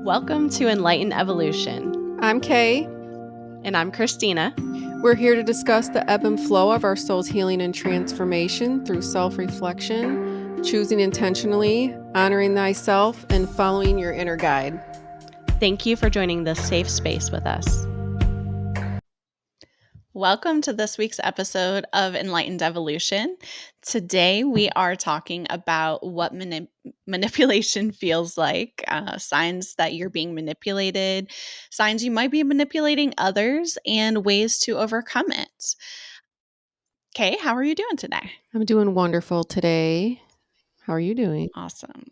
Welcome to Enlightened Evolution. I'm Cay. And I'm Christina. We're here to discuss the ebb and flow of our soul's healing and transformation through self-reflection, choosing intentionally, honoring thyself, and following your inner guide. Thank you for joining this safe space with us. Welcome to this week's episode of Enlightened Evolution. Today we are talking about what manipulation feels like, signs that you're being manipulated, signs you might be manipulating others, and ways to overcome it. Cay, how are you doing today? I'm doing wonderful today. How are you doing? Awesome.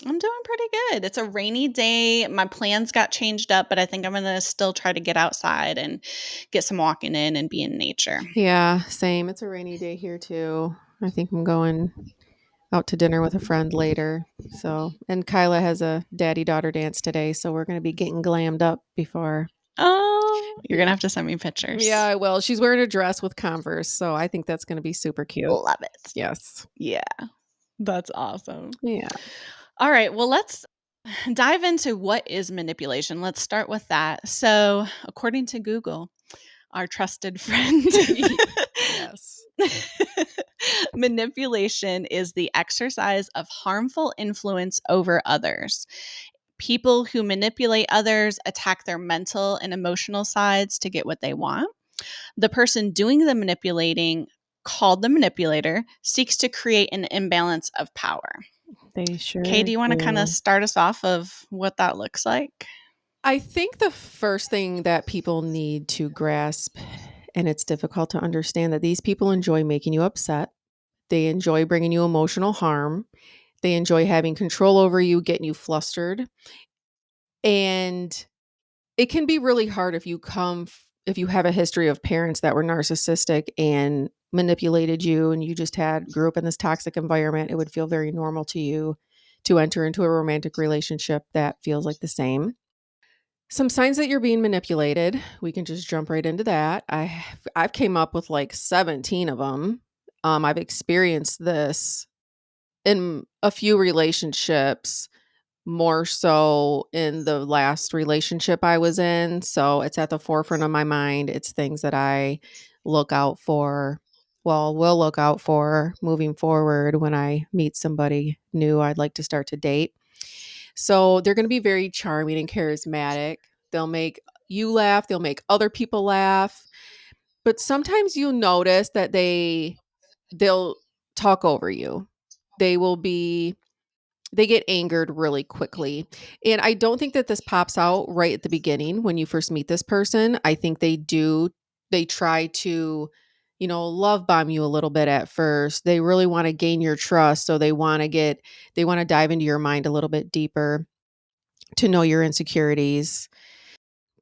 I'm doing pretty good. It's a rainy day. My plans got changed up, but I think I'm going to still try to get outside and get some walking in and be in nature. Yeah, same. It's a rainy day here too. I think I'm going out to dinner with a friend later. And Kyla has a daddy-daughter dance today, so we're going to be getting glammed up before. Oh, you're going to have to send me pictures. Yeah, I will. She's wearing a dress with Converse, so I think that's going to be super cute. Love it. Yes. Yeah, that's awesome. Yeah. All right, well, let's dive into what is manipulation. Let's start with that. So, according to Google, our trusted friend, Yes. manipulation is the exercise of harmful influence over others. People who manipulate others attack their mental and emotional sides to get what they want. The person doing the manipulating, called the manipulator, seeks to create an imbalance of power. They sure Kay, do you want to kind of do. start us off of what that looks like? I think the first thing that people need to grasp, and it's difficult to understand, that these people enjoy making you upset. They enjoy bringing you emotional harm. They enjoy having control over you, getting you flustered. And it can be really hard if you have a history of parents that were narcissistic and manipulated you, and you just grew up in this toxic environment. It would feel very normal to you to enter into a romantic relationship that feels like the same. Some signs that you're being manipulated. We can just jump right into that. I've came up with like 17 of them. I've experienced this in a few relationships, more so in the last relationship I was in. So it's at the forefront of my mind. It's things that I look out for. Well, will look out for moving forward when I meet somebody new I'd like to start to date. So they're going to be very charming and charismatic. They'll make you laugh, they'll make other people laugh. But sometimes you'll notice that they'll talk over you. They will be they get angered really quickly. And I don't think that this pops out right at the beginning when you first meet this person. I think they try to, love bomb you a little bit at first. They really want to gain your trust. So they want to dive into your mind a little bit deeper to know your insecurities.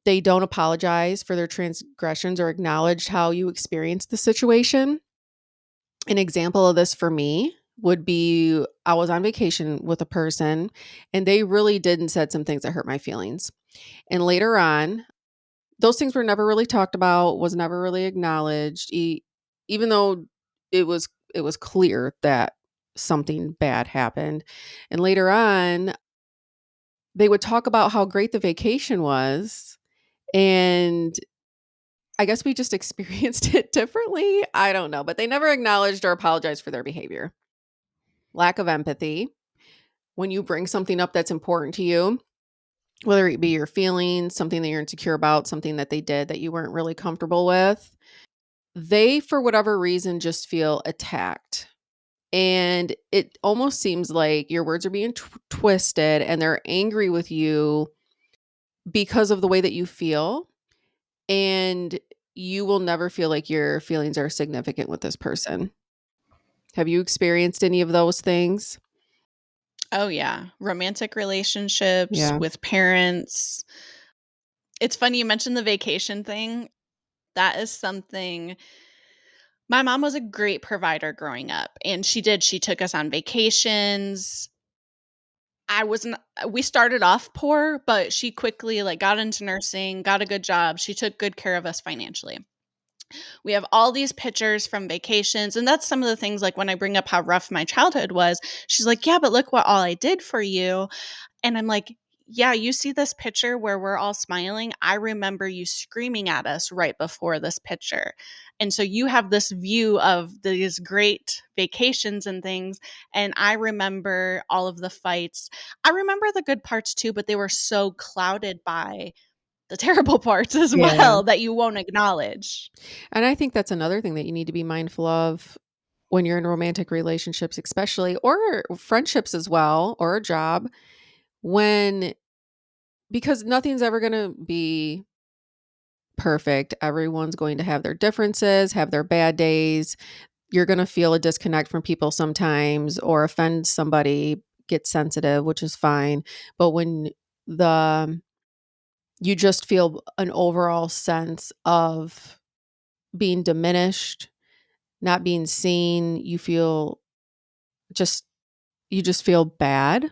They don't apologize for their transgressions or acknowledge how you experienced the situation. An example of this for me would be I was on vacation with a person and they really did and said some things that hurt my feelings. And later on, those things were never really talked about, was never really acknowledged, even though it was clear that something bad happened. And later on, they would talk about how great the vacation was, and I guess we just experienced it differently. I don't know, but they never acknowledged or apologized for their behavior. Lack of empathy. When you bring something up that's important to you, whether it be your feelings, something that you're insecure about, something that they did that you weren't really comfortable with, they, for whatever reason, just feel attacked. And it almost seems like your words are being twisted and they're angry with you because of the way that you feel. And you will never feel like your feelings are significant with this person. Have you experienced any of those things? Oh, yeah. Romantic relationships Yeah. with parents. It's funny you mentioned the vacation thing. That is something. My mom was a great provider growing up, and she took us on vacations. I wasn't We started off poor, but she quickly like got into nursing, got a good job. She took good care of us financially. We have all these pictures from vacations, and that's some of the things like when I bring up how rough my childhood was, she's like, "Yeah, but look what all I did for you." And I'm like, yeah, you see this picture where we're all smiling. I remember you screaming at us right before this picture. And so you have this view of these great vacations and things. And I remember all of the fights. I remember the good parts too, but they were so clouded by the terrible parts as Yeah. well that you won't acknowledge. And I think that's another thing that you need to be mindful of when you're in romantic relationships, especially, or friendships as well, or a job, when because nothing's ever going to be perfect. Everyone's going to have their differences, have their bad days. You're going to feel a disconnect from people sometimes or offend somebody, get sensitive, which is fine. But when the you just feel an overall sense of being diminished, not being seen, just you just feel bad,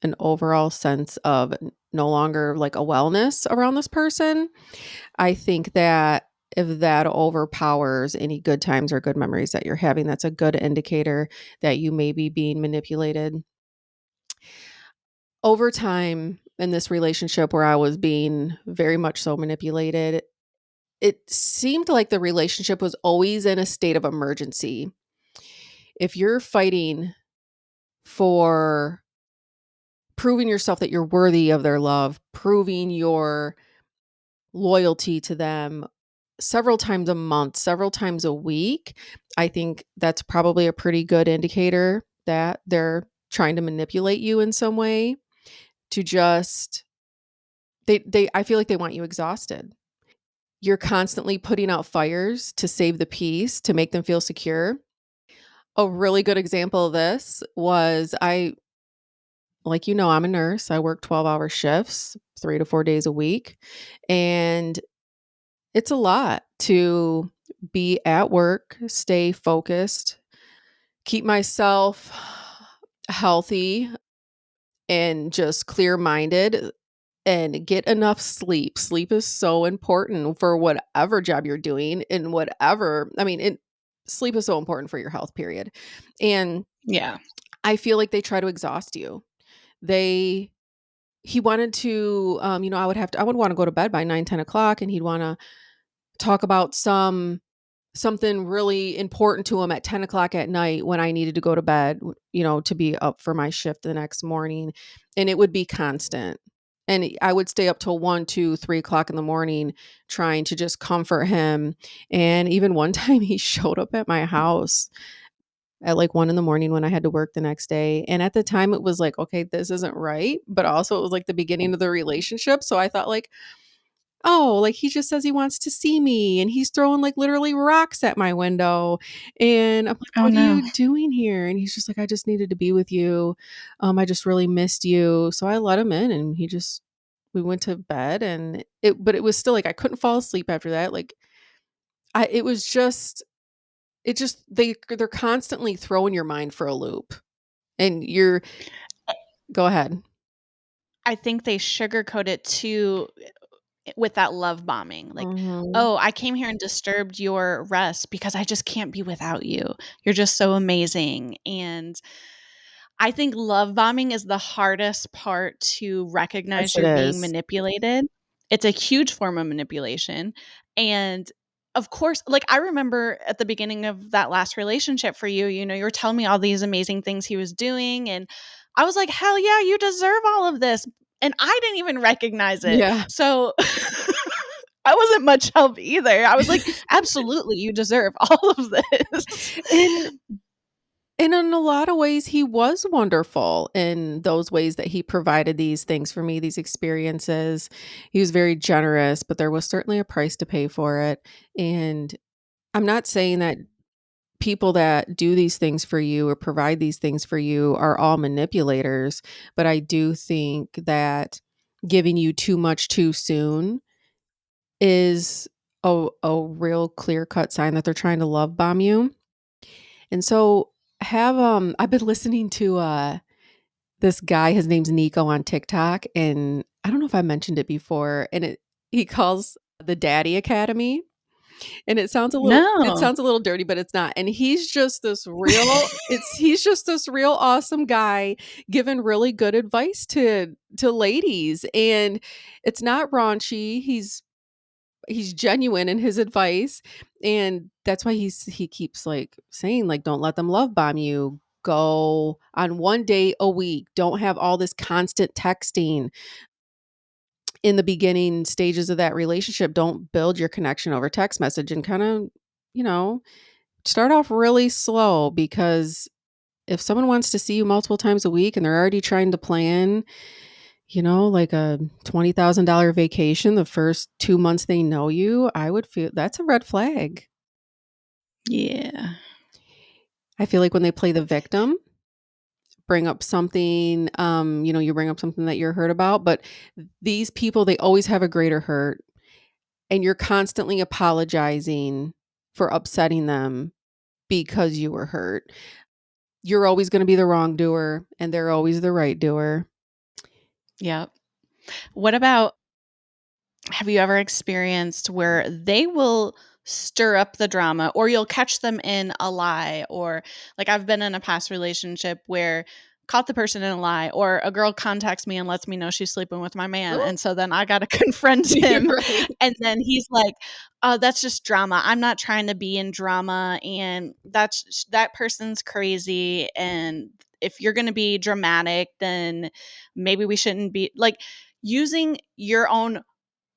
an overall sense of no longer like a wellness around this person. I think that if that overpowers any good times or good memories that you're having, that's a good indicator that you may be being manipulated. Over time in this relationship where I was being very much so manipulated, it seemed like the relationship was always in a state of emergency. If you're fighting for proving yourself that you're worthy of their love, proving your loyalty to them several times a month, several times a week, I think that's probably a pretty good indicator that they're trying to manipulate you in some way to just they I feel like they want you exhausted. You're constantly putting out fires to save the peace, to make them feel secure. A really good example of this was I'm a nurse. I work 12-hour shifts, 3 to 4 days a week, and it's a lot to be at work, stay focused, keep myself healthy and just clear-minded and get enough sleep. Sleep is so important for whatever job you're doing and whatever sleep is so important for your health, period. And Yeah. I feel like they try to exhaust you. They He wanted to, I would want to go to bed by 9, 10 o'clock, and he'd want to talk about something really important to him at 10 o'clock at night when I needed to go to bed, to be up for my shift the next morning. And it would be constant. And I would stay up till 1, 2, 3 o'clock in the morning trying to just comfort him. And even one time he showed up at my house at like 1 in the morning when I had to work the next day. And at the time it was like, okay, this isn't right. But also it was like the beginning of the relationship. So I thought like, oh, like he just says he wants to see me and he's throwing like literally rocks at my window. And I'm like, Oh what are no. you doing here? And he's just like, I just needed to be with you. I just really missed you. So I let him in and we went to bed but it was still like I couldn't fall asleep after that. Like it was just, they're constantly throwing your mind for a loop and go ahead. I think they sugarcoat it too with that love bombing. Like, Mhm. "Oh, I came here and disturbed your rest because I just can't be without you. You're just so amazing." And I think love bombing is the hardest part to Yes, recognize it you're being is. manipulated. It's a huge form of manipulation. And of course, like I remember at the beginning of that last relationship for you, you were telling me all these amazing things he was doing. And I was like, hell yeah, you deserve all of this. And I didn't even recognize it. Yeah. So I wasn't much help either. I was like, absolutely, you deserve all of this. And And in a lot of ways, he was wonderful in those ways that he provided these things for me, these experiences. He was very generous, but there was certainly a price to pay for it. And I'm not saying that people that do these things for you or provide these things for you are all manipulators, but I do think that giving you too much too soon is a real clear cut sign that they're trying to love bomb you. And so I've been listening to this guy, his name's Nico on TikTok, and I don't know if I mentioned it before, and he calls the Daddy Academy. And it No. sounds a little dirty, but it's not. And he's just this real awesome guy giving really good advice to ladies. And it's not raunchy. He's genuine in his advice. And that's why he keeps like saying, like, don't let them love bomb you. Go on one day a week. Don't have all this constant texting in the beginning stages of that relationship. Don't build your connection over text message, and kind of, you know, start off really slow, because if someone wants to see you multiple times a week and they're already trying to plan, like a $20,000 vacation the first 2 months they know you, I would feel that's a red flag. Yeah. I feel like when they play the victim, bring up something, you bring up something that you're hurt about, but these people, they always have a greater hurt, and you're constantly apologizing for upsetting them because you were hurt. You're always gonna be the wrongdoer, and they're always the right doer. Yep. What about, have you ever experienced where they will stir up the drama, or you'll catch them in a lie, or like I've been in a past relationship where caught the person in a lie, or a girl contacts me and lets me know she's sleeping with my man, Ooh. and so then I got to confront him, Right. and then he's like, "Oh, that's just drama. I'm not trying to be in drama, and that person's crazy, and if you're going to be dramatic, then maybe we shouldn't be like using your own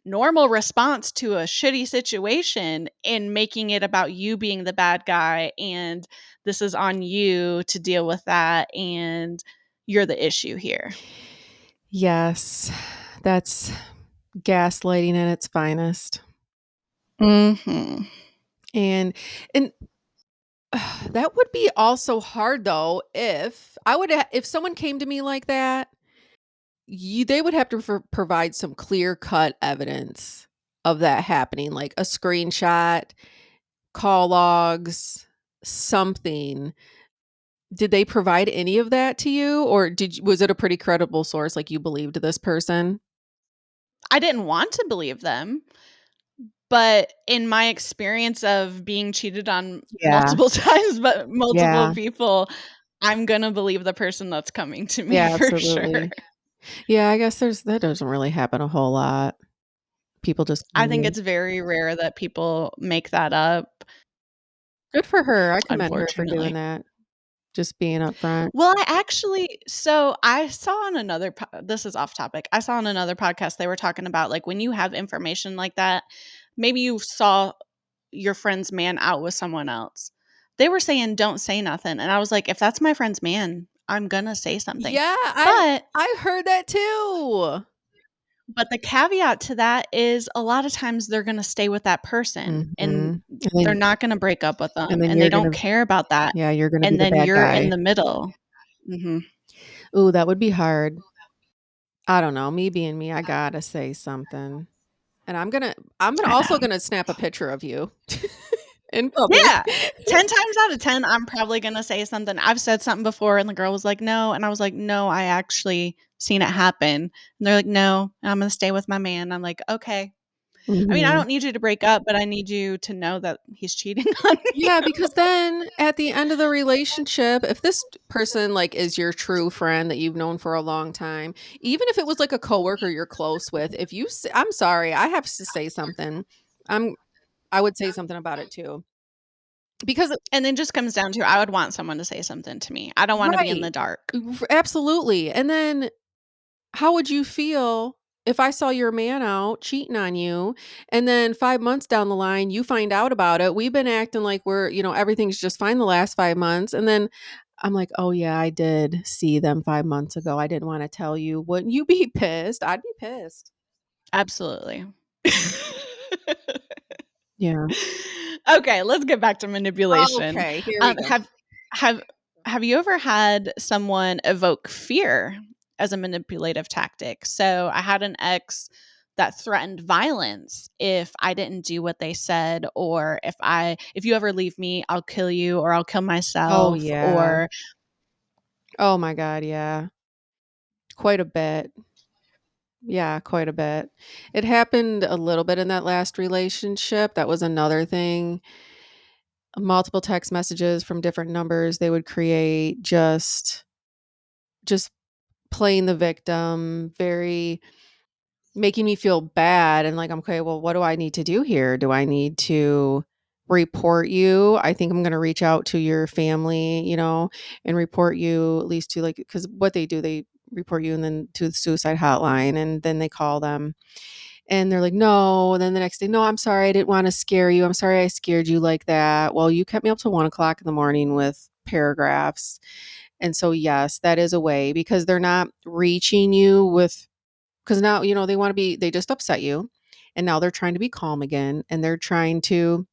normal response to a shitty situation and making it about you being the bad guy, and this is on you to deal with that, and you're the issue here." Yes, that's gaslighting at its finest. Mhm. And and that would be also hard though if someone came to me like that, they would have to provide some clear-cut evidence of that happening, like a screenshot, call logs, something. Did they provide any of that to you, or was it a pretty credible source, like you believed this person? I didn't want to believe them, but in my experience of being cheated on Yeah. multiple times, but multiple Yeah. people, I'm gonna believe the person that's coming to me Yeah, for sure. absolutely. Yeah, I guess that doesn't really happen a whole lot. People just I think kinda it's very rare that people make that up, good for her. I commend her for doing unfortunately. that. Just being upfront. Well, I saw on another this is off topic. I saw on another podcast they were talking about, like, when you have information like that, maybe you saw your friend's man out with someone else. They were saying don't say nothing, and I was like, if that's my friend's man, I'm gonna say something. Yeah, But I heard that too. the caveat to that is a lot of times they're gonna stay with that person, Mhm. and they're then not gonna break up with them, and then and they you're don't gonna care about that, yeah, you're gonna be and the then bad you're in guy. the middle. Mhm. Ooh, that would be hard. I don't know, me being me, I gotta say something. And I'm I also know. gonna snap a picture of you in public. Yeah. 10 times out of 10, I'm probably gonna say something. I've said something before and the girl was like, "No," and I was like, "No, I actually seen it happen." And they're like, "No, I'm gonna stay with my man." I'm like, "Okay." I mean, I Mhm. don't need you to break up, but I need you to know that he's cheating on me. Yeah, because then at the end of the relationship, if this person like is your true friend that you've known for a long time, even if it was like a coworker you're close with, if I'm sorry, I have to say something. I'm I would say something about it too. Because And it just comes down to I would want someone to say something to me. I don't wanna be in right. the dark. Absolutely. And then how would you feel if I saw your man out cheating on you, and then 5 months down the line, you find out about it? We've been acting like everything's just fine the last 5 months, and then I'm like, "Oh, yeah, I did see them 5 months ago. I didn't wanna tell you." Wouldn't you be pissed? I'd be pissed. Absolutely. Yeah. Okay, let's get back to manipulation. Okay, here we Um, go. have have have you ever had someone evoke fear as a manipulative tactic? So I had an ex that threatened violence if I didn't do what they said, or if you ever leave me, I'll kill you, or I'll kill Oh, myself, yeah. or Oh my god, yeah. Quite a bit. Yeah, quite a bit. It happened a little bit in that last relationship. That was another thing. Multiple text messages from different numbers they would create, just playing the victim, very making me feel bad and like, okay, well, what do I need to do here? Do I need to report you? I think I'm going to reach out to your family, and report you at least to like, because what they do, they report you and then to the suicide hotline and then they call them and they're like, no. And then the next day, no, I'm sorry. I didn't want to scare you. I'm sorry I scared you like that. Well, you kept me up till 1 o'clock in the morning with paragraphs. And so, yes, that is a way because they're not reaching you with because now, they wanna be they just upset you, and now they're trying to be calm again, and they're trying to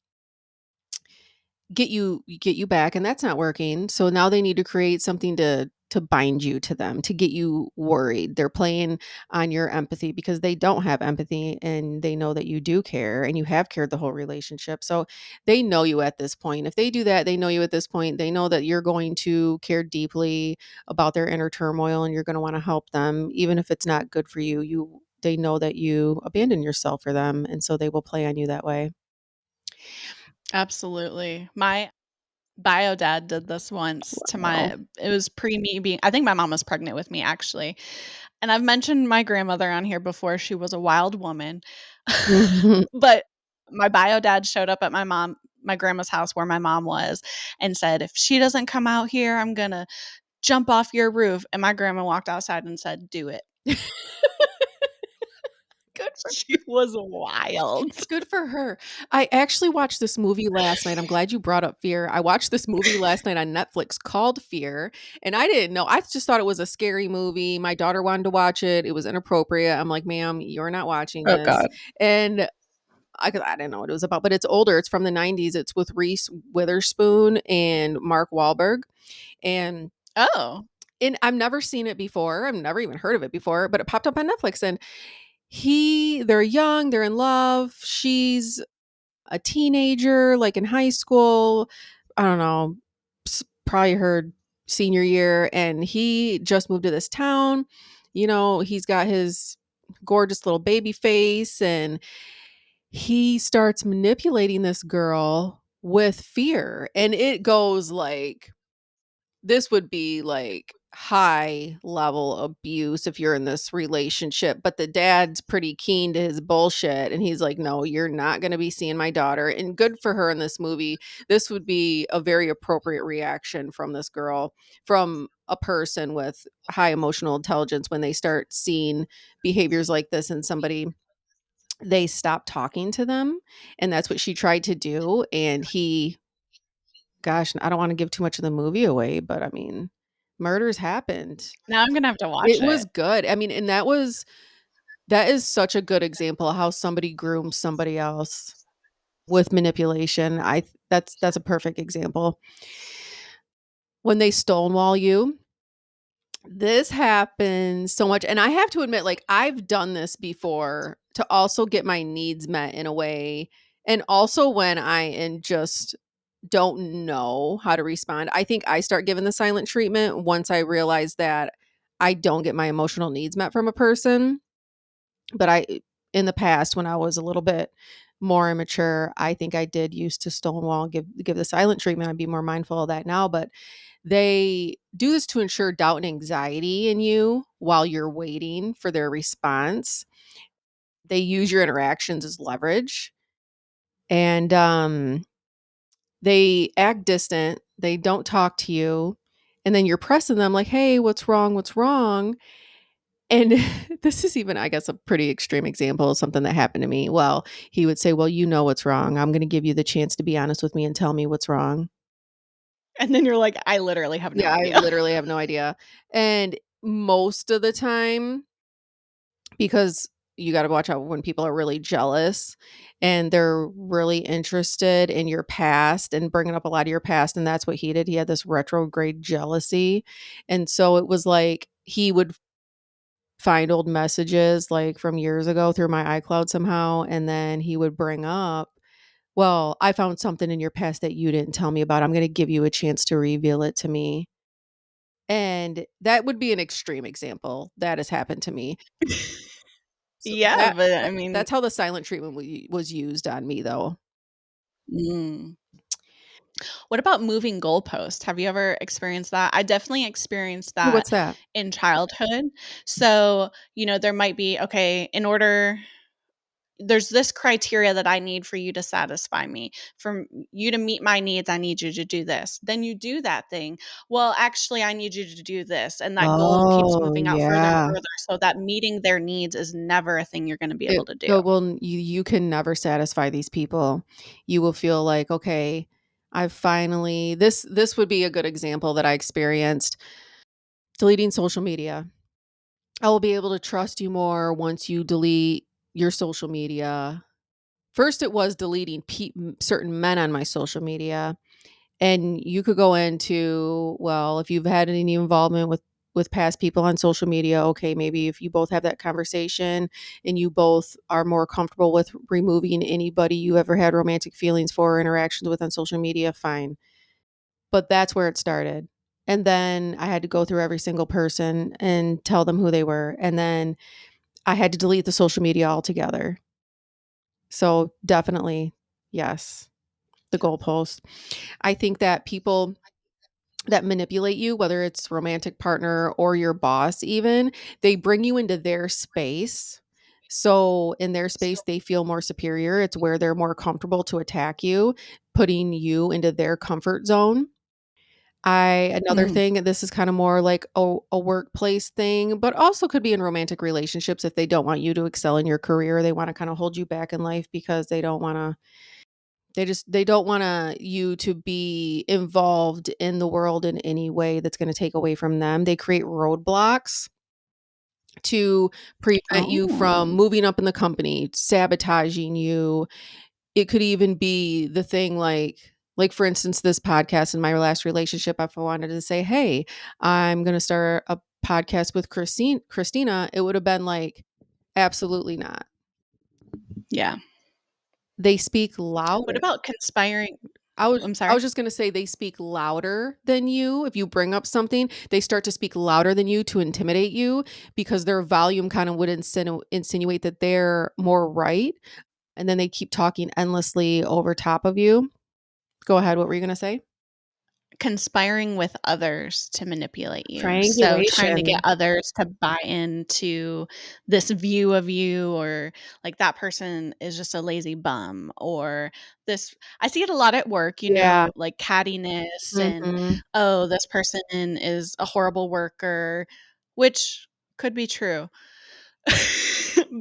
get you back, and that's not working, so now they need to create something to bind you to them, to get you worried. They're playing on your empathy because they don't have empathy, and they know that you do care, and you have cared the whole relationship, so they know you at this point. If they do that, they know you at this point. They know that you're going to care deeply about their inner turmoil, and you're gonna wanna help them, even if it's not good for you. They know that you abandon yourself for them, and so they will play on you that way. Absolutely. My bio dad did this once to Wow. my it was pre me being I think my mom was pregnant with me, actually, and I've mentioned my grandmother on here before, she was a wild woman. Mhm. But my bio dad showed up at my grandma's house where my mom was and said, "If she doesn't come out here, I'm gonna jump off your roof," and my grandma walked outside and said, "Do it." Good for She was wild. Good for her. I actually watched this movie last night. I'm glad you brought up Fear. I watched this movie last night on Netflix called Fear, and I didn't know. I just thought it was a scary movie. My daughter wanted to watch it. It was inappropriate. I'm like, "Ma'am, you're not watching Oh this." god. And I didn't know what it was about, but it's older. It's from the 90s. It's with Reese Witherspoon and Mark Wahlberg. And Oh. I've never seen it before. I've never even heard of it before, but it popped up on Netflix and they're young, they're in love. She's a teenager, like in high school. I don't know, probably her senior year. And he just moved to this town. He's got his gorgeous little baby face and he starts manipulating this girl with fear. And it goes like, this would be like high level abuse if you're in this relationship, but the dad's pretty keen to his bullshit and he's like, "No, you're not going to be seeing my daughter." And good for her in this movie. This would be a very appropriate reaction from this girl, from a person with high emotional intelligence when they start seeing behaviors like this in somebody, they stop talking to them, and that's what she tried to do and he gosh, I don't wanna give too much of the movie away, but I mean, murders happened. Now I'm gonna have to watch It it. was good. I mean, and that is such a good example of how somebody grooms somebody else with manipulation. That's a perfect example. When they stonewall you, this happens so much, and I have to admit, like, I've done this before to also get my needs met in a way, and also when I am just don't know how to respond. I think I start giving the silent treatment once I realize that I don't get my emotional needs met from a person. But in the past, when I was a little bit more immature, I think I did used to stonewall, give the silent treatment. I'd be more mindful of that now. But they do this to ensure doubt and anxiety in you while you're waiting for their response. They use your interactions as leverage. And they act distant, they don't talk to you, and then you're pressing them like, "Hey, what's wrong? What's wrong?" And this is even, I guess, a pretty extreme example of something that happened to me. Well, he would say, "Well, you know what's wrong. I'm gonna give you the chance to be honest with me and tell me what's wrong." And then you're like, "I literally have no Yeah, I idea." literally have no idea. And most of the time, because you gotta watch out when people are really jealous and they're really interested in your past and bringing up a lot of your past, and that's what he did. He had this retrograde jealousy, and so it was like he would find old messages, like, from years ago through my iCloud somehow, and then he would bring up, "Well, I found something in your past that you didn't tell me about. I'm gonna give you a chance to reveal it to me." And that would be an extreme example that has happened to me. So Yeah, that but that I mean that's how the silent treatment was used on me, though. mm. What about moving goalposts? Have you ever experienced that? I definitely experienced Ooh, that what's that? in childhood. So, there might be, okay, in order there's this criteria that I need for you to satisfy me. For you to meet my needs, I need you to do this. Then you do that thing. Well, actually, I need you to do this. And that goal keeps Oh, moving out further and yeah. further. So that meeting their needs is never a thing you're going to be able It to do. oh, well, you can never satisfy these people. You will feel like, "Okay, I've finally" this would be a good example that I experienced. Deleting social media. I will be able to trust you more once you delete your social media. First, it was deleting certain men on my social media. And you could go into, well, if you've had any involvement with past people on social media, okay, maybe if you both have that conversation and you both are more comfortable with removing anybody you ever had romantic feelings for or interactions with on social media, fine. But that's where it started. And then I had to go through every single person and tell them who they were. And then I had to delete the social media altogether. So definitely, yes, the goalpost. I think that people that manipulate you, whether it's romantic partner or your boss even, they bring you into their space. So in their space, they feel more superior. It's where they're more comfortable to attack you, putting you into their comfort zone. Another Mhm. thing, and this is kind of more like a workplace thing, but also could be in romantic relationships if they don't want you to excel in your career. They want to kind of hold you back in life because they don't wanna you to be involved in the world in any way that's gonna take away from them. They create roadblocks to prevent you from Oh. moving up in the company, sabotaging you. It could even be the thing like, for instance, this podcast in my last relationship, if I wanted to say, "Hey, I'm gonna start a podcast with Christina," it would have been like, "Absolutely not." Yeah. They speak What louder. about conspiring I'm I sorry? was just gonna say they speak louder than you. If you bring up something, they start to speak louder than you to intimidate you because their volume kind of would insinuate that they're more right, and then they keep talking endlessly over top of you. Go ahead, what were you gonna say? Conspiring with others to manipulate you. So trying to get Triangulation. others to buy into this view of you, or like that person is just a lazy bum, or this I see it a lot at work, Yeah. like cattiness and Mhm. oh, this person is a horrible worker, which could be true.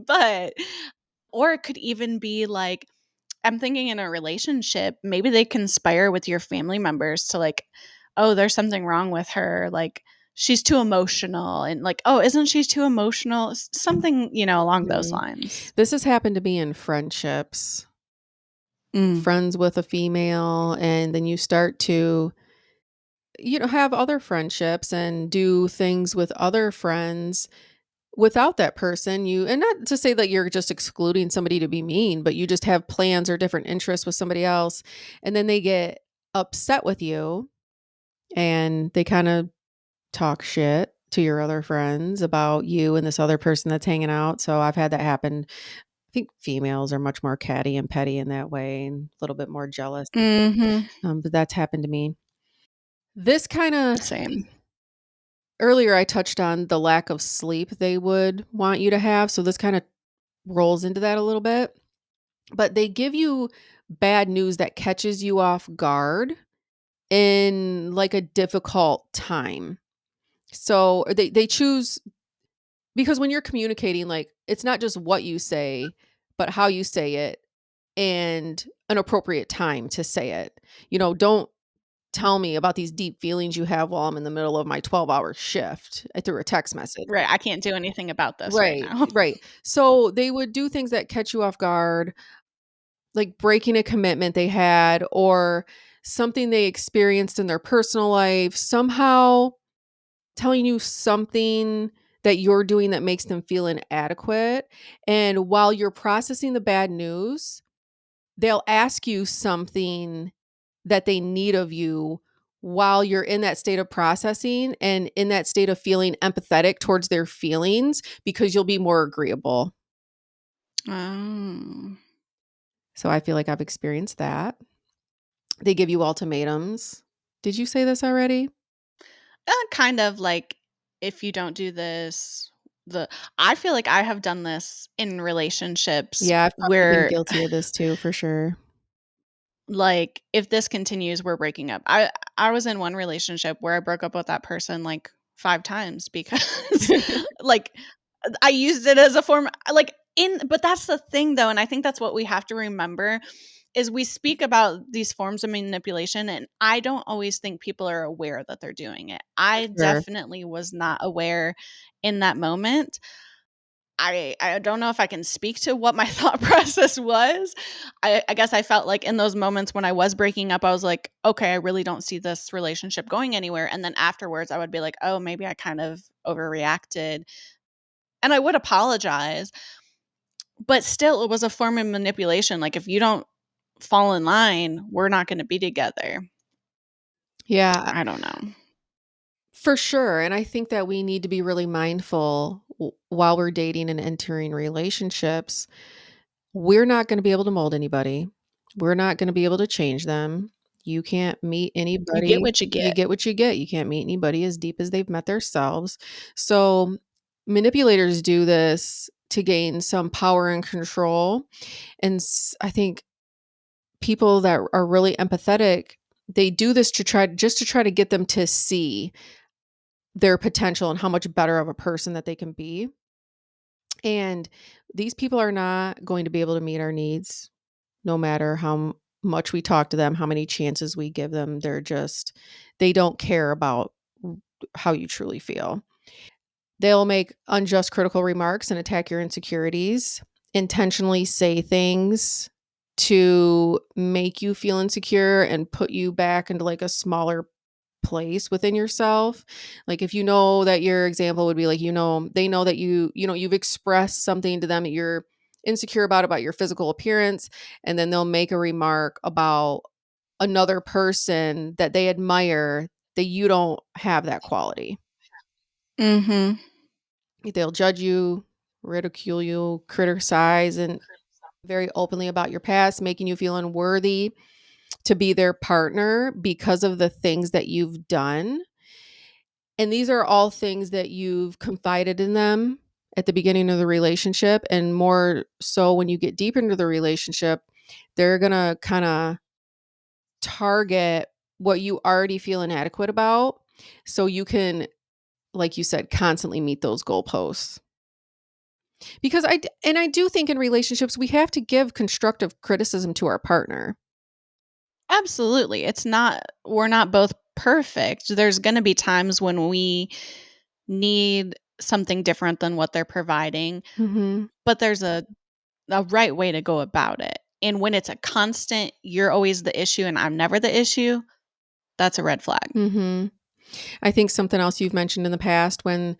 But or it could even be like I'm thinking in a relationship, maybe they conspire with your family members to like, oh, there's something wrong with her. Like, she's too emotional. And like, oh, isn't she too emotional? Something, along those Mhm. lines. This has happened to me in friendships. Mm. Friends with a female, and then you start to have other friendships and do things with other friends without that person. You and not to say that you're just excluding somebody to be mean, but you just have plans or different interests with somebody else, and then they get upset with you and they kind of talk shit to your other friends about you and this other person that's hanging out. So I've had that happen. I think females are much more catty and petty in that way and a little bit more jealous. Mhm. But that's happened to me. This kind of Same. earlier I touched on the lack of sleep they would want you to have. So this kind of rolls into that a little bit. But they give you bad news that catches you off guard in like a difficult time. So they choose because when you're communicating, like it's not just what you say, but how you say it and an appropriate time to say it. Don't tell me about these deep feelings you have while I'm in the middle of my 12-hour shift through a text message. Right. I can't do anything about this right Right, now. right. So they would do things that catch you off guard, like breaking a commitment they had or something they experienced in their personal life, somehow telling you something that you're doing that makes them feel inadequate. And while you're processing the bad news, they'll ask you something that they need of you while you're in that state of processing and in that state of feeling empathetic towards their feelings because you'll be more agreeable. Oh. So I feel like I've experienced that. They give you ultimatums. Did you say this already? Kind of like, if you don't do this, the I feel like I have done this in relationships Yeah, I've probably been where, guilty of this too, for sure. like, if this continues, we're breaking up. I was in one relationship where I broke up with that person like 5 times because like I used it as a form, like, in but that's the thing though, and I think that's what we have to remember is we speak about these forms of manipulation, and I don't always think people are aware that they're doing it. For I sure. definitely was not aware in that moment. I don't know if I can speak to what my thought process was. I guess I felt like in those moments when I was breaking up, I was like, "Okay, I really don't see this relationship going anywhere." And then afterwards, I would be like, "Oh, maybe I kind of overreacted." And I would apologize, but still it was a form of manipulation. Like, if you don't fall in line, we're not gonna be together. Yeah, I don't know. for sure. And I think that we need to be really mindful while we're dating and entering relationships. We're not going to be able to mold anybody. We're not going to be able to change them. You can't meet You get anybody. what you You get. get what you get. You can't meet anybody as deep as they've met themselves. So, manipulators do this to gain some power and control. And I think people that are really empathetic, they do this to try to get them to see their potential and how much better of a person that they can be. And these people are not going to be able to meet our needs no matter how much we talk to them, how many chances we give them. They don't care about how you truly feel. They'll make unjust critical remarks and attack your insecurities, intentionally say things to make you feel insecure and put you back into like a smaller place within yourself. Like if you know that your example would be like, they know that you've expressed something to them that you're insecure about your physical appearance, and then they'll make a remark about another person that they admire that you don't have that quality. Mhm. They'll judge you, ridicule you, criticize, and very openly about your past, making you feel unworthy to be their partner because of the things that you've done. And these are all things that you've confided in them at the beginning of the relationship. And more so when you get deep into the relationship, they're going to kind of target what you already feel inadequate about. So you can, like you said, constantly meet those goalposts. Because I do think in relationships, we have to give constructive criticism to our partner. Absolutely. It's not we're not both perfect. There's gonna be times when we need something different than what they're providing, Hmm. but there's a right way to go about it. And when it's a constant, you're always the issue and I'm never the issue, that's a red flag Hmm. I think something else you've mentioned in the past when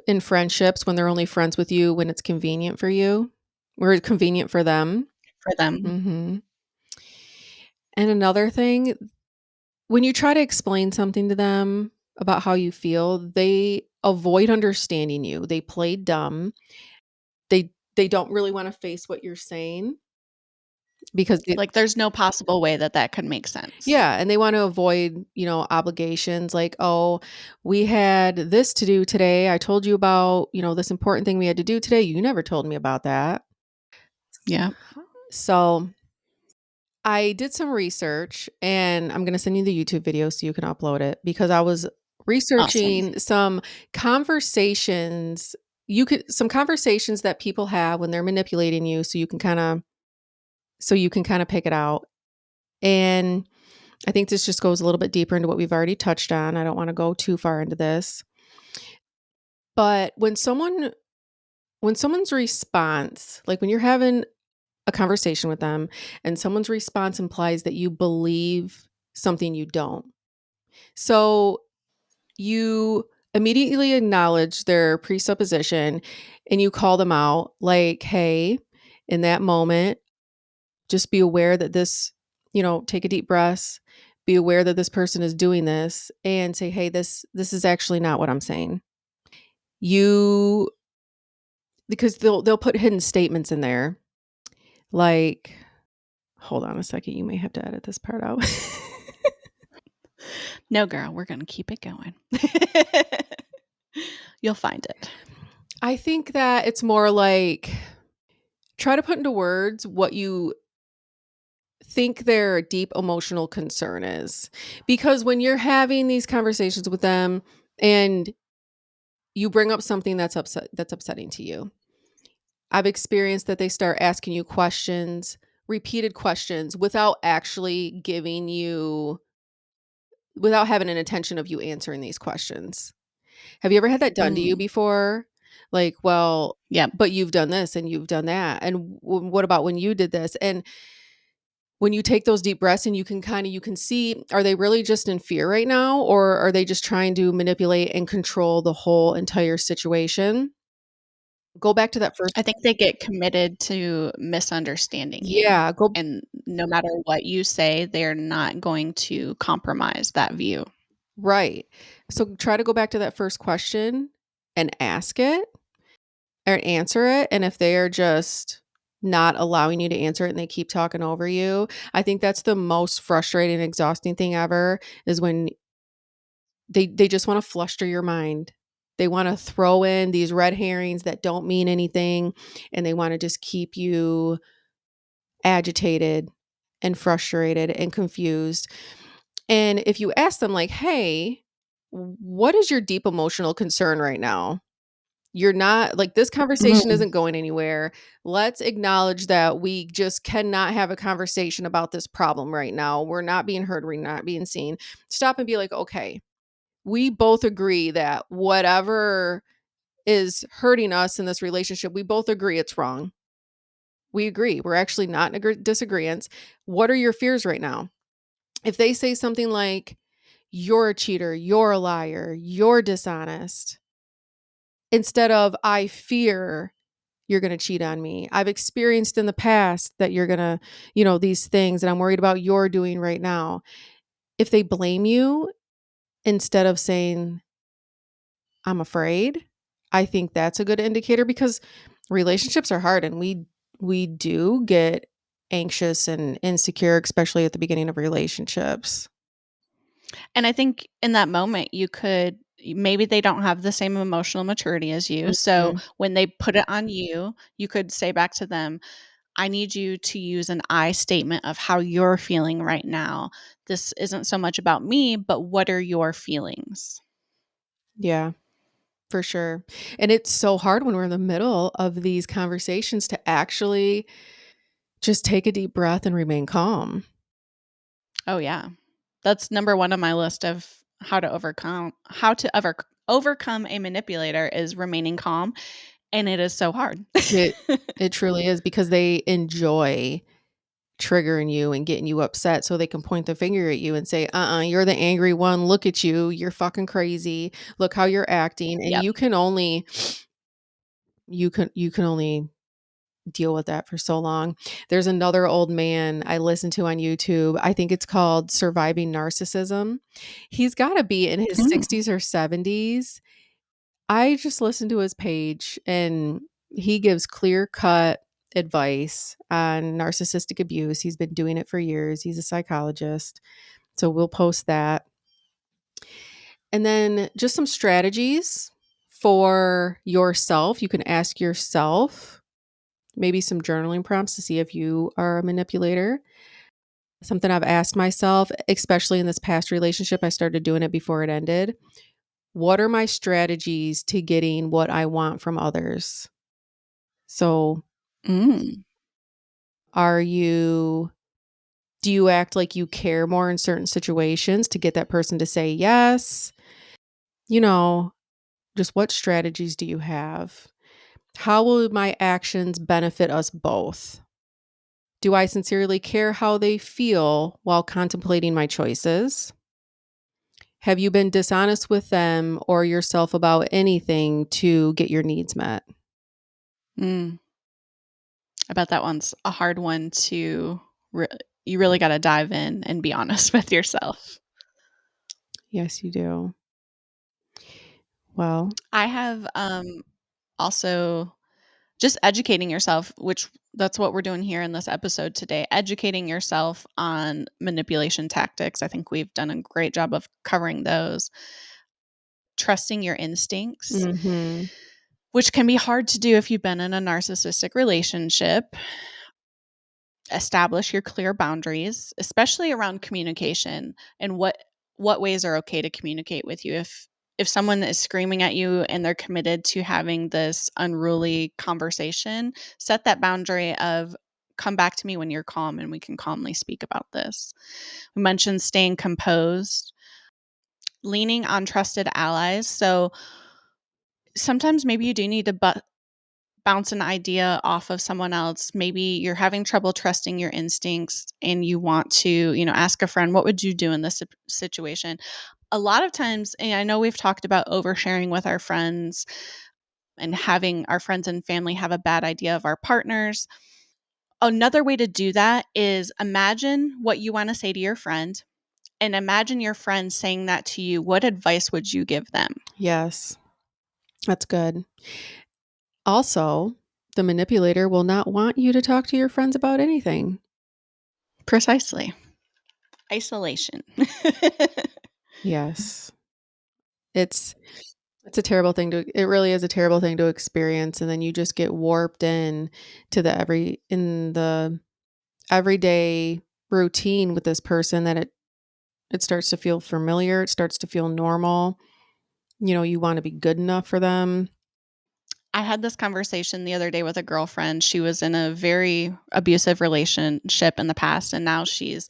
in friendships, when they're only friends with you when it's convenient for you or convenient for them. for them. Mhm. And another thing, when you try to explain something to them about how you feel, they avoid understanding you. They play dumb. They don't really wanna face what you're saying because it Like, there's no possible way that that could make sense. yeah, and they want to avoid, obligations like, "Oh, we had this to do today. I told you about, this important thing we had to do today. You never told me about that." Yeah. So I did some research and I'm going to send you the YouTube video so you can upload it because I was Awesome. researching some conversations some conversations that people have when they're manipulating you so you can kind of pick it out. And I think this just goes a little bit deeper into what we've already touched on. I don't want to go too far into this. But when someone's response, like when you're having a conversation with them and someone's response implies that you believe something you don't. So you immediately acknowledge their presupposition and you call them out like, hey, in that moment, just be aware that take a deep breath, be aware that this person is doing this and say, hey, this is actually not what I'm saying. You because they'll put hidden statements in there. Like, hold on a second, you may have to edit this part out. No, girl, we're gonna keep it going. You'll find it. I think that it's more like try to put into words what you think their deep emotional concern is. Because when you're having these conversations with them and you bring up something that's upsetting to you, I've experienced that they start asking you questions, repeated questions without having an intention of you answering these questions. Have you ever had that done to you Mm, before? Like, well, yep. but you've done this and you've done that. And what about when you did this? And when you take those deep breaths and you can see, are they really just in fear right now? Or are they just trying to manipulate and control the whole entire situation? Go back to that first. I think they get committed to misunderstanding you, Yeah, go and no matter what you say, they're not going to compromise that view. right. So try to go back to that first question and ask it or answer it. And if they are just not allowing you to answer it and they keep talking over you, I think that's the most frustrating, exhausting thing ever is when they just want to fluster your mind. They want to throw in these red herrings that don't mean anything and they want to just keep you agitated and frustrated and confused. And if you ask them like, "Hey, what is your deep emotional concern right now?" You're not like, "This conversation Mm. isn't going anywhere. Let's acknowledge that we just cannot have a conversation about this problem right now. We're not being heard, we're not being seen." Stop and be like, "Okay, we both agree that whatever is hurting us in this relationship, we both agree it's wrong. We agree. We're actually not in disagreements. What are your fears right now?" If they say something like, "You're a cheater, you're a liar, you're dishonest," instead of, "I fear you're going to cheat on me. I've experienced in the past that you're going to, these things that I'm worried about you're doing right now." If they blame you instead of saying, "I'm afraid," I think that's a good indicator because relationships are hard and we do get anxious and insecure, especially at the beginning of relationships. And I think in that moment, you could maybe they don't have the same emotional maturity as you, so Mhm. when they put it on you, you could say back to them, "I need you to use an I statement of how you're feeling right now. This isn't so much about me, but what are your feelings?" Yeah, for sure. And it's so hard when we're in the middle of these conversations to actually just take a deep breath and remain calm. Oh, yeah. That's number 1 on my list of how to overcome a manipulator is remaining calm, and it is so hard. It it truly is because they enjoy triggering you and getting you upset so they can point the finger at you and say, you're the angry one. Look at you. You're fucking crazy. Look how you're acting." And Yep. you can only deal with that for so long. There's another old man I listen to on YouTube. I think it's called Surviving Narcissism. He's got to be in his Mm. 60s or 70s. I just listen to his page and he gives clear-cut advice on narcissistic abuse. He's been doing it for years. He's a psychologist. So we'll post that. And then just some strategies for yourself. You can ask yourself maybe some journaling prompts to see if you are a manipulator. Something I've asked myself, especially in this past relationship, I started doing it before it ended. What are my strategies to getting what I want from others? So, Mm. are you do you act like you care more in certain situations to get that person to say yes? You know, just what strategies do you have? How will my actions benefit us both? Do I sincerely care how they feel while contemplating my choices? Have you been dishonest with them or yourself about anything to get your needs met? Mm. I bet that one's a hard one to re you really gotta dive in and be honest with yourself. Yes, you do. Well, I have, also just educating yourself, which that's what we're doing here in this episode today, educating yourself on manipulation tactics. I think we've done a great job of covering those. Trusting your instincts, Mhm. which can be hard to do if you've been in a narcissistic relationship. Establish your clear boundaries, especially around communication and what ways are okay to communicate with you. If someone is screaming at you and they're committed to having this unruly conversation, set that boundary of come back to me when you're calm and we can calmly speak about this. We mentioned staying composed, leaning on trusted allies. So sometimes maybe you do need to bounce an idea off of someone else. Maybe you're having trouble trusting your instincts and you want to, ask a friend, what would you do in this situation? A lot of times, and I know we've talked about oversharing with our friends and having our friends and family have a bad idea of our partners. Another way to do that is imagine what you want to say to your friend and imagine your friend saying that to you. What advice would you give them? Yes, that's good. Also, the manipulator will not want you to talk to your friends about anything. Precisely. Isolation. Yes. It's it's a terrible thing to it really is a terrible thing to experience, and then you just get warped in to the everyday routine with this person that it starts to feel familiar, it starts to feel normal. You wanna be good enough for them. I had this conversation the other day with a girlfriend. She was in a very abusive relationship in the past and now she's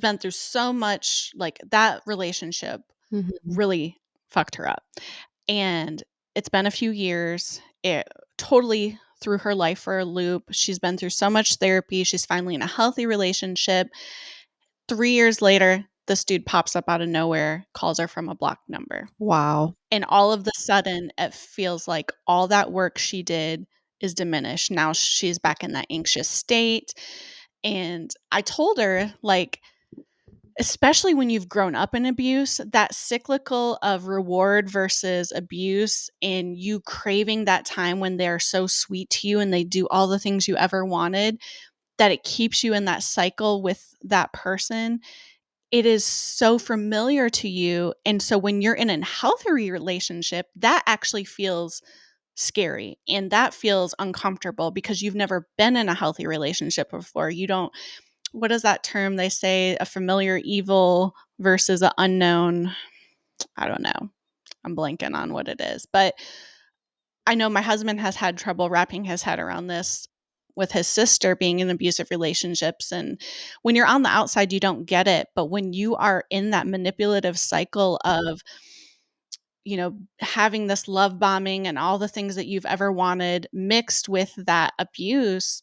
been through so much, like that relationship Mhm. really fucked her up. And it's been a few years. It totally threw her life for a loop. She's been through so much therapy. She's finally in a healthy relationship. 3 years later, this dude pops up out of nowhere, calls her from a blocked number. Wow. And all of the sudden, it feels like all that work she did is diminished. Now she's back in that anxious state. And I told her, like, especially when you've grown up in abuse, that cyclical of reward versus abuse, and you craving that time when they're so sweet to you and they do all the things you ever wanted, that it keeps you in that cycle with that person. It is so familiar to you. And so when you're in a healthy relationship, that actually feels scary and that feels uncomfortable because you've never been in a healthy relationship before. You don't, what is that term they say? A familiar evil versus an unknown. I don't know. I'm blanking on what it is. But I know my husband has had trouble wrapping his head around this with his sister being in abusive relationships. And when you're on the outside, you don't get it. But when you are in that manipulative cycle of, having this love bombing and all the things that you've ever wanted mixed with that abuse,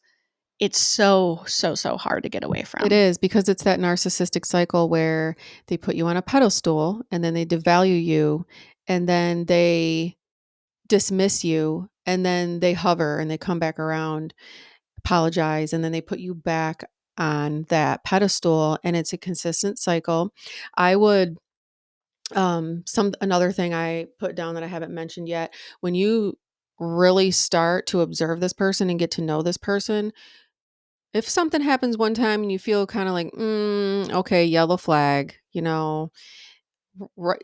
it's so, so, so hard to get away It from. is because it's that narcissistic cycle where they put you on a pedestal and then they devalue you and then they dismiss you and then they hover and they come back around, apologize, and then they put you back on that pedestal and it's a consistent cycle. I would some another thing I put down that I haven't mentioned yet, when you really start to observe this person and get to know this person, if something happens one time and you feel kind of like, okay, yellow flag,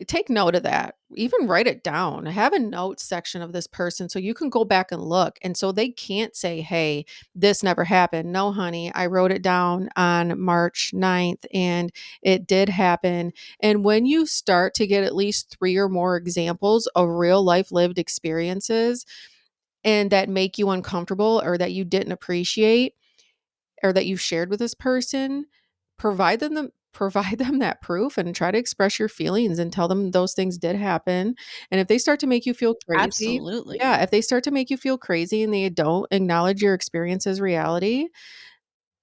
take note of that. Even write it down. Have a notes section of this person so you can go back and look. And so they can't say, hey, this never happened. No, honey, I wrote it down on March 9th and it did happen. And when you start to get at least three or more examples of real life lived experiences and that make you uncomfortable or that you didn't appreciate, or that you've shared with this person, provide them that proof and try to express your feelings and tell them those things did happen. And if they start to make you feel crazy, Absolutely. yeah, if they start to make you feel crazy and they don't acknowledge your experience as reality,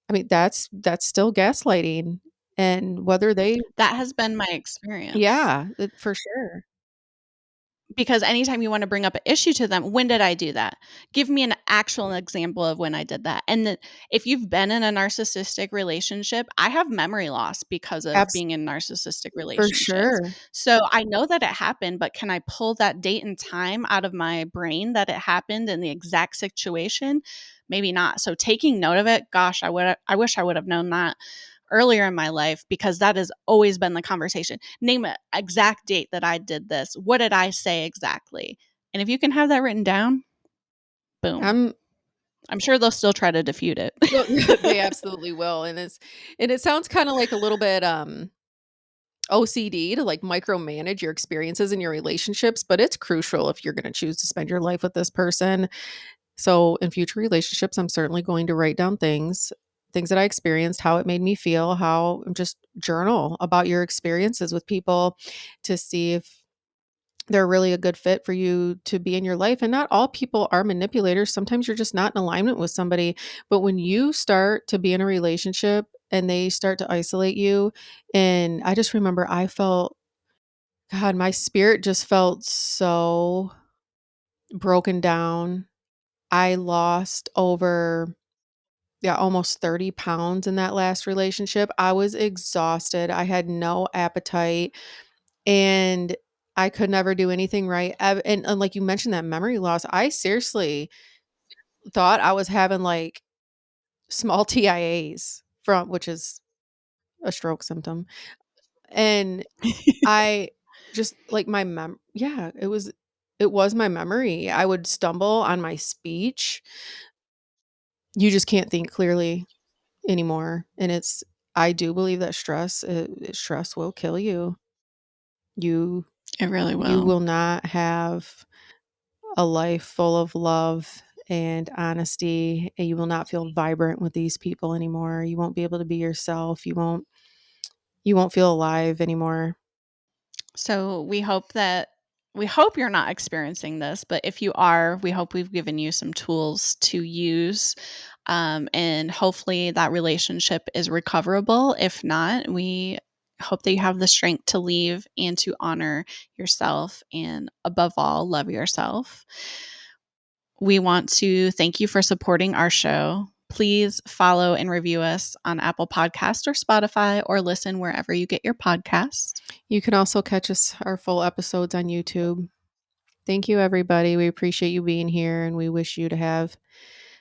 I mean that's still gaslighting. And whether they That has been my experience. yeah, for sure. because anytime you want to bring up an issue to them, when did I do that? Give me an actual example of when I did that. And if you've been in a narcissistic relationship, I have memory loss because of Abs being in narcissistic For relationships. sure. So I know that it happened, but can I pull that date and time out of my brain that it happened in the exact situation? Maybe not. So taking note of it, gosh, I wish I would have known that earlier in my life, because that has always been the conversation. Name an exact date that I did this. What did I say exactly? And if you can have that written down, boom. I'm I'm sure they'll still try to defute it. Well, they absolutely will, and it sounds kinda like a little bit, OCD to, like, micromanage your experiences in your relationships, but it's crucial if you're gonna choose to spend your life with this person. So, in future relationships, I'm certainly going to write down things that I experienced, how it made me feel, how just journal about your experiences with people to see if they're really a good fit for you to be in your life. And not all people are manipulators. Sometimes you're just not in alignment with somebody. But when you start to be in a relationship and they start to isolate you, and I just remember I felt, God, my spirit just felt so broken down. I lost over, yeah, almost 30 pounds in that last relationship. I was exhausted. I had no appetite. And I could never do anything right. And like you mentioned that memory loss, I seriously thought I was having like small TIAs from which is a stroke symptom. And I just like yeah, it was my memory. I would stumble on my speech. You just can't think clearly anymore. And I do believe that stress will kill you. You It really you will. will not have a life full of love and honesty, and you will not feel vibrant with these people anymore. You won't be able to be yourself. You won't feel alive anymore. So we hope you're not experiencing this, but if you are, we hope we've given you some tools to use. And hopefully that relationship is recoverable. If not, we hope that you have the strength to leave and to honor yourself, and above all, love yourself. We want to thank you for supporting our show. Please follow and review us on Apple Podcast or Spotify, or listen wherever you get your podcast. You can also catch our full episodes on YouTube. Thank you, everybody. We appreciate you being here, and we wish you to have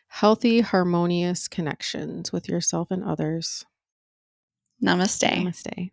healthy, harmonious connections with yourself and others. Namaste. Namaste.